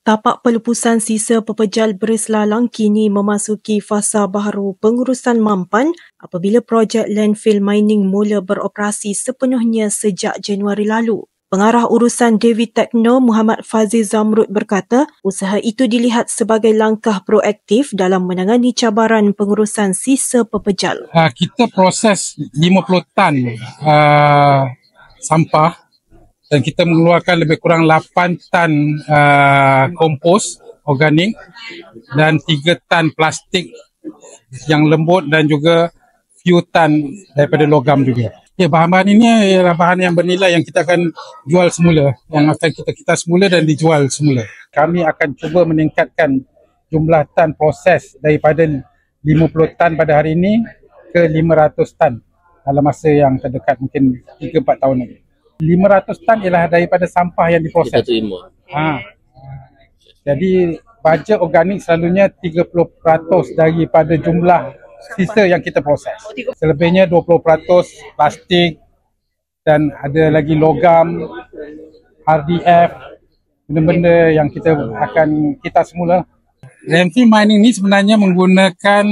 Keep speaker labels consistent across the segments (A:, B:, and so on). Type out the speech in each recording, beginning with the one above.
A: Tapak pelepusan sisa pepejal Beris Lalang kini memasuki fasa baharu pengurusan mampan apabila projek landfill mining mula beroperasi sepenuhnya sejak Januari lalu. Pengarah urusan David Techno Muhammad Fazil Zamrud berkata, usaha itu dilihat sebagai langkah proaktif dalam menangani cabaran pengurusan sisa pepejal.
B: Kita proses 50 tan sampah dan kita mengeluarkan lebih kurang 8 tan kompos organik dan 3 tan plastik yang lembut dan juga few tan daripada logam juga. Ya, bahan-bahan ini adalah bahan yang bernilai yang kita akan jual semula, yang akan kita semula dan dijual semula. Kami akan cuba meningkatkan jumlah tan proses daripada 50 tan pada hari ini ke 500 tan dalam masa yang terdekat, mungkin 3-4 tahun lagi. 500 tan ialah daripada sampah yang diproses. Jadi baja organik selalunya 30% daripada jumlah sisa yang kita proses. Selebihnya 20% plastik dan ada lagi logam, RDF, benda-benda yang kita semula. Landfill mining ni sebenarnya menggunakan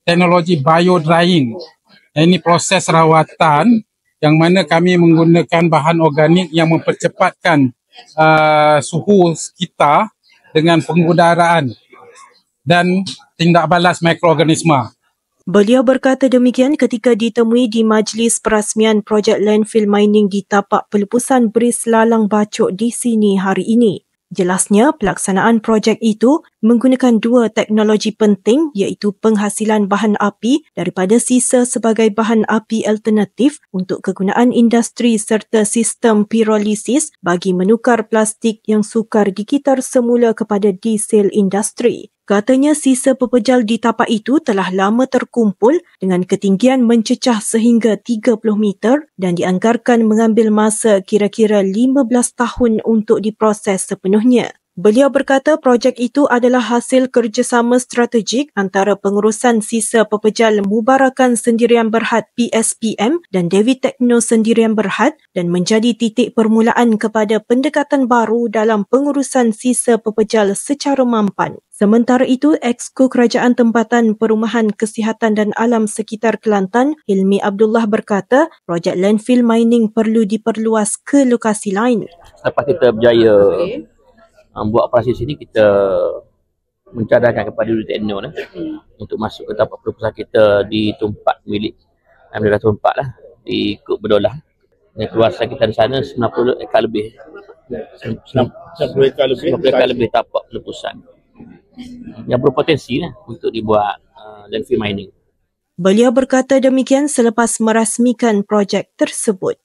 B: teknologi bio drying. Ini proses rawatan yang mana kami menggunakan bahan organik yang mempercepatkan suhu sekitar dengan pengudaraan dan tindak balas mikroorganisma.
A: Beliau berkata demikian ketika ditemui di majlis perasmian projek landfill mining di tapak pelepusan Beris Lalang Bacok di sini hari ini. Jelasnya, pelaksanaan projek itu menggunakan dua teknologi penting iaitu penghasilan bahan api daripada sisa sebagai bahan api alternatif untuk kegunaan industri serta sistem pirolisis bagi menukar plastik yang sukar dikitar semula kepada diesel industri. Katanya sisa pepejal di tapak itu telah lama terkumpul dengan ketinggian mencecah sehingga 30 meter dan dianggarkan mengambil masa kira-kira 15 tahun untuk diproses sepenuhnya. Beliau berkata projek itu adalah hasil kerjasama strategik antara pengurusan sisa pepejal Mubarakan Sendirian Berhad PSPM dan David Techno Sendirian Berhad dan menjadi titik permulaan kepada pendekatan baru dalam pengurusan sisa pepejal secara mampan. Sementara itu, Exco Kerajaan Tempatan Perumahan Kesihatan dan Alam Sekitar Kelantan, Hilmi Abdullah berkata, projek landfill mining perlu diperluas ke lokasi lain.
C: Lepas kita berjaya buat operasi sini, kita mencadangkan kepada David Techno untuk masuk ke tapak pelepusan kita di tempat milik Amerika Tempat lah, di Kut Berdolah. Dan keluasan kita di sana 90 ekar lebih. 90 ekar lebih tapak pelepusan yang berpotensi untuk dibuat landfill mining.
A: Beliau berkata demikian selepas merasmikan projek tersebut.